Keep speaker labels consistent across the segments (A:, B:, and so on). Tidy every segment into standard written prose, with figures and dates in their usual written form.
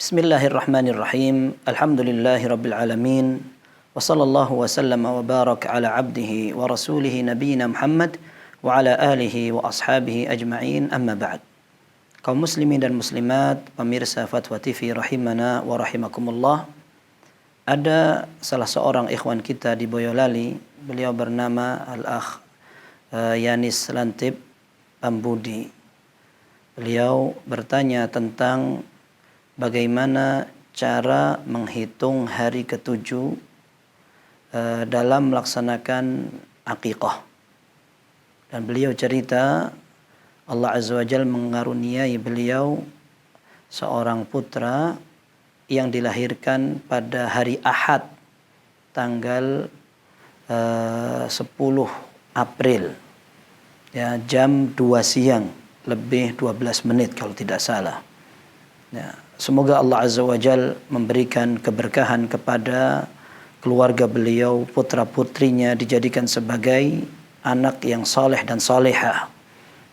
A: Bismillahirrahmanirrahim. Alhamdulillahirabbil alamin. Wa sallallahu wa sallama wa baraka ala abdihi wa rasulihi nabiyina Muhammad wa ala alihi wa ashabihi ajma'in. Amma ba'd. Kaum muslimin dan muslimat, pemirsa Fatwa TV rahimana wa rahimakumullah. Ada salah seorang ikhwan kita di Boyolali, beliau bernama Al-Akh Yanis Lantip Pambudi. Beliau bertanya tentang bagaimana cara menghitung hari ketujuh dalam melaksanakan akikah. Dan beliau cerita Allah Azza wa Jalla mengaruniai beliau seorang putra yang dilahirkan pada hari Ahad tanggal 10 April ya, jam 2 siang lebih 12 menit kalau tidak salah. Ya, semoga Allah Azza wa Jalla memberikan keberkahan kepada keluarga beliau, putra-putrinya dijadikan sebagai anak yang saleh dan salehah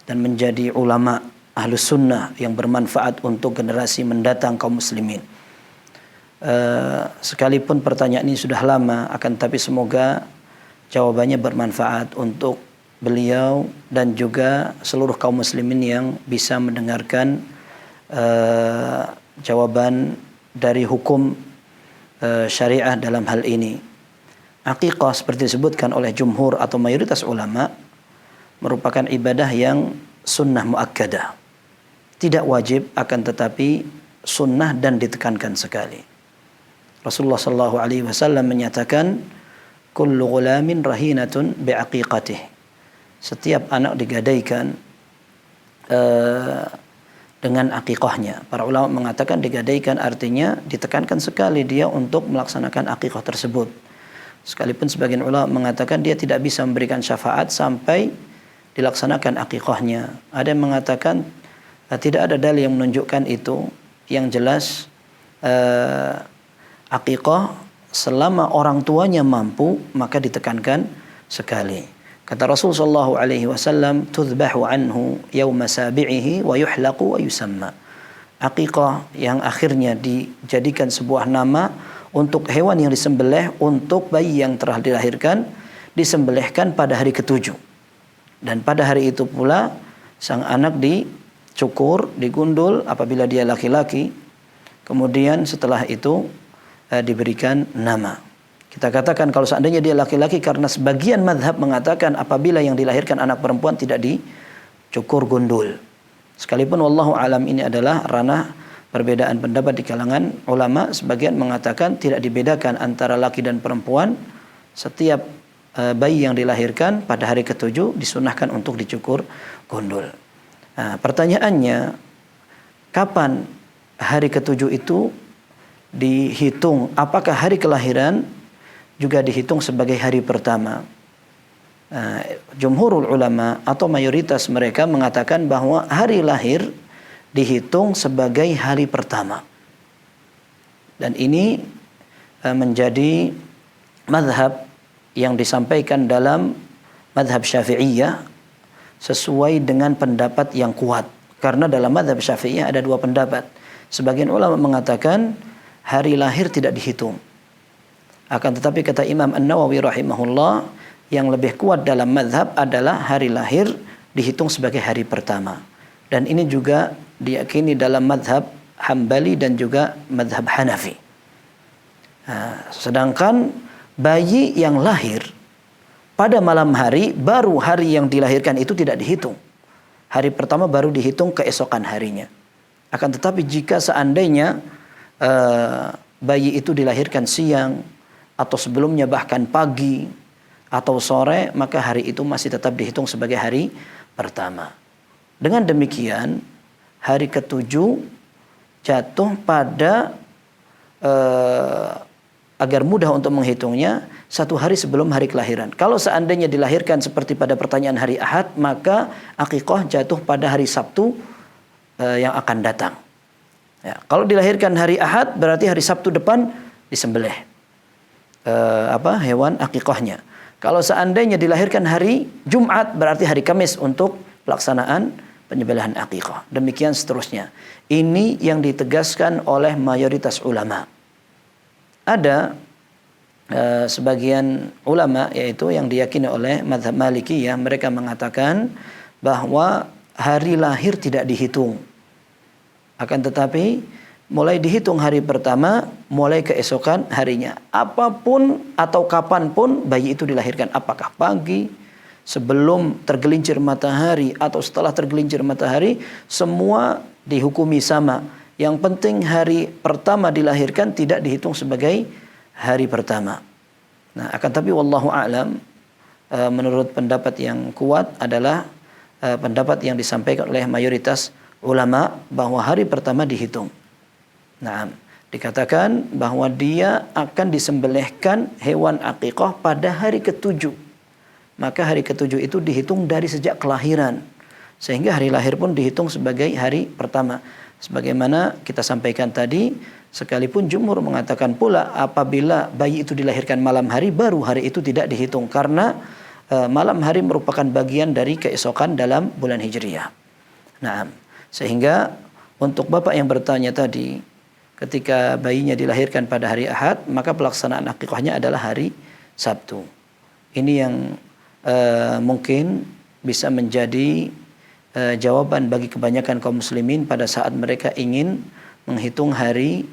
A: dan menjadi ulama ahlus sunnah yang bermanfaat untuk generasi mendatang kaum muslimin. Sekalipun pertanyaan ini sudah lama, akan tapi semoga jawabannya bermanfaat untuk beliau dan juga seluruh kaum muslimin yang bisa mendengarkan jawaban dari hukum syariah dalam hal ini. Akikah seperti disebutkan oleh jumhur atau mayoritas ulama merupakan ibadah yang sunnah muakkadah, tidak wajib akan tetapi sunnah dan ditekankan sekali. Rasulullah sallallahu alaihi wasallam menyatakan kullu ghulamin rahinatun biaqiqatih. Setiap anak digadaikan dengan akikahnya. Para ulama mengatakan digadaikan artinya ditekankan sekali dia untuk melaksanakan akikah tersebut. Sekalipun sebagian ulama mengatakan dia tidak bisa memberikan syafaat sampai dilaksanakan akikahnya. Ada yang mengatakan tidak ada dalil yang menunjukkan itu. Yang jelas akikah selama orang tuanya mampu maka ditekankan sekali. Kata Rasul sallallahu alaihi wasallam, "Tudhbahu anhu yauma sabi'ihi wa yuhlaqu wa yusamma." Akikah yang akhirnya dijadikan sebuah nama untuk hewan yang disembelih untuk bayi yang telah dilahirkan, disembelihkan pada hari ketujuh. Dan pada hari itu pula sang anak dicukur, digundul apabila dia laki-laki. Kemudian setelah itu diberikan nama. Kita katakan kalau seandainya dia laki-laki karena sebagian madhab mengatakan apabila yang dilahirkan anak perempuan tidak dicukur gundul. Sekalipun wallahu alam ini adalah ranah perbedaan pendapat di kalangan ulama. Sebagian mengatakan tidak dibedakan antara laki dan perempuan. Setiap bayi yang dilahirkan pada hari ketujuh disunahkan untuk dicukur gundul. Nah, pertanyaannya, kapan hari ketujuh itu dihitung? Apakah hari kelahiran juga dihitung sebagai hari pertama? Jumhurul ulama atau mayoritas mereka mengatakan bahwa hari lahir dihitung sebagai hari pertama. Dan ini menjadi mazhab yang disampaikan dalam mazhab Syafi'iyah sesuai dengan pendapat yang kuat. Karena dalam mazhab Syafi'iyah ada dua pendapat. Sebagian ulama mengatakan hari lahir tidak dihitung. Akan tetapi kata Imam An-Nawawi rahimahullah, yang lebih kuat dalam mazhab adalah hari lahir dihitung sebagai hari pertama. Dan ini juga diyakini dalam mazhab Hambali dan juga mazhab Hanafi. Sedangkan bayi yang lahir pada malam hari, baru hari yang dilahirkan itu tidak dihitung. Hari pertama baru dihitung keesokan harinya. Akan tetapi jika seandainya bayi itu dilahirkan siang, atau sebelumnya bahkan pagi atau sore, maka hari itu masih tetap dihitung sebagai hari pertama. Dengan demikian, hari ketujuh jatuh pada agar mudah untuk menghitungnya, satu hari sebelum hari kelahiran. Kalau seandainya dilahirkan seperti pada pertanyaan hari Ahad, maka akikah jatuh pada hari Sabtu yang akan datang. Ya, kalau dilahirkan hari Ahad, berarti hari Sabtu depan disembelih hewan akikahnya. Kalau seandainya dilahirkan hari Jumat, berarti hari Kamis untuk pelaksanaan penyembelihan akikah. Demikian seterusnya. Ini yang ditegaskan oleh mayoritas ulama. Ada sebagian ulama, yaitu yang diyakini oleh mazhab Malikiyah, mereka mengatakan bahwa hari lahir tidak dihitung. Akan tetapi mulai dihitung hari pertama, mulai keesokan harinya. Apapun atau kapanpun bayi itu dilahirkan. Apakah pagi, sebelum tergelincir matahari, atau setelah tergelincir matahari, semua dihukumi sama. Yang penting hari pertama dilahirkan tidak dihitung sebagai hari pertama. Nah, akan tapi wallahu a'lam, menurut pendapat yang kuat adalah pendapat yang disampaikan oleh mayoritas ulama bahwa hari pertama dihitung. Nah, dikatakan bahwa dia akan disembelihkan hewan akikah pada hari ketujuh. Maka hari ketujuh itu dihitung dari sejak kelahiran. Sehingga hari lahir pun dihitung sebagai hari pertama. Sebagaimana kita sampaikan tadi, sekalipun jumhur mengatakan pula apabila bayi itu dilahirkan malam hari, baru hari itu tidak dihitung. Karena malam hari merupakan bagian dari keesokan dalam bulan Hijriyah. Nah, sehingga untuk bapak yang bertanya tadi, ketika bayinya dilahirkan pada hari Ahad, maka pelaksanaan akikahnya adalah hari Sabtu. Ini yang mungkin bisa menjadi jawaban bagi kebanyakan kaum muslimin pada saat mereka ingin menghitung hari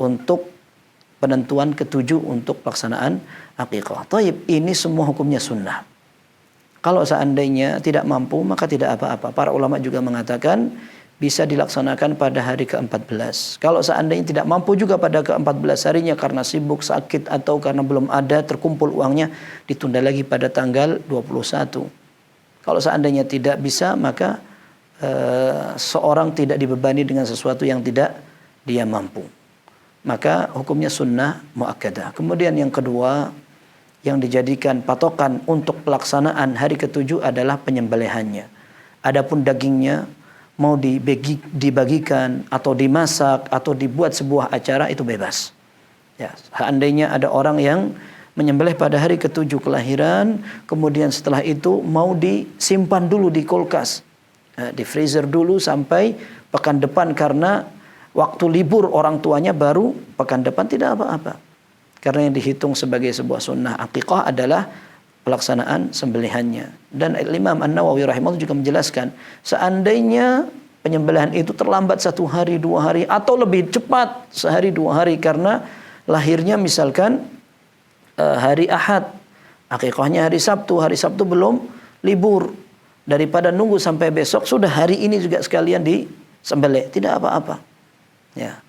A: untuk penentuan ketujuh untuk pelaksanaan akikah. Taib, ini semua hukumnya sunnah. Kalau seandainya tidak mampu, maka tidak apa-apa. Para ulama juga mengatakan bisa dilaksanakan pada hari ke-14. Kalau seandainya tidak mampu juga pada ke-14 harinya karena sibuk, sakit, atau karena belum ada terkumpul uangnya, ditunda lagi pada tanggal 21. Kalau seandainya tidak bisa, maka seorang tidak dibebani dengan sesuatu yang tidak dia mampu. Maka hukumnya sunnah muakkadah. Kemudian yang kedua, yang dijadikan patokan untuk pelaksanaan hari ketujuh adalah penyembelihannya. Adapun dagingnya mau dibagikan atau dimasak atau dibuat sebuah acara, itu bebas. Ya, seandainya ada orang yang menyembelih pada hari ketujuh kelahiran, kemudian setelah itu mau disimpan dulu di kulkas, di freezer dulu sampai pekan depan karena waktu libur orang tuanya baru pekan depan, tidak apa-apa. Karena yang dihitung sebagai sebuah sunnah akikah adalah pelaksanaan sembelihannya. Dan Imam An-Nawawi rahimahullah juga menjelaskan, seandainya penyembelihan itu terlambat 1 hari, 2 hari, atau lebih cepat sehari 2 hari karena lahirnya misalkan hari Ahad, akikahnya hari Sabtu belum libur, daripada nunggu sampai besok, sudah hari ini juga sekalian disembelih, tidak apa-apa. Ya.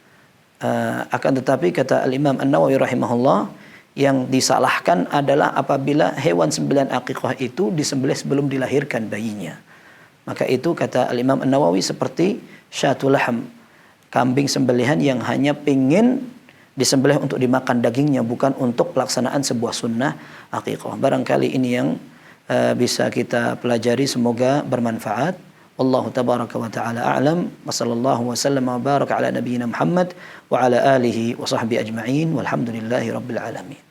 A: Akan tetapi kata Al-Imam An-Nawawi rahimahullah, yang disalahkan adalah apabila hewan sembelihan akikah itu disembelih sebelum dilahirkan bayinya. Maka itu kata Al-Imam An-Nawawi seperti syatul lahm, kambing sembelihan yang hanya pingin disembelih untuk dimakan dagingnya, bukan untuk pelaksanaan sebuah sunnah akikah. Barangkali ini yang bisa kita pelajari, semoga bermanfaat. Wallahu tabaraka wa ta'ala a'lam, wa sallallahu wa sallam wa baraka ala nabiyyina Muhammad wa ala alihi wa sahbihi ajma'in, walhamdulillahi rabbil alamin.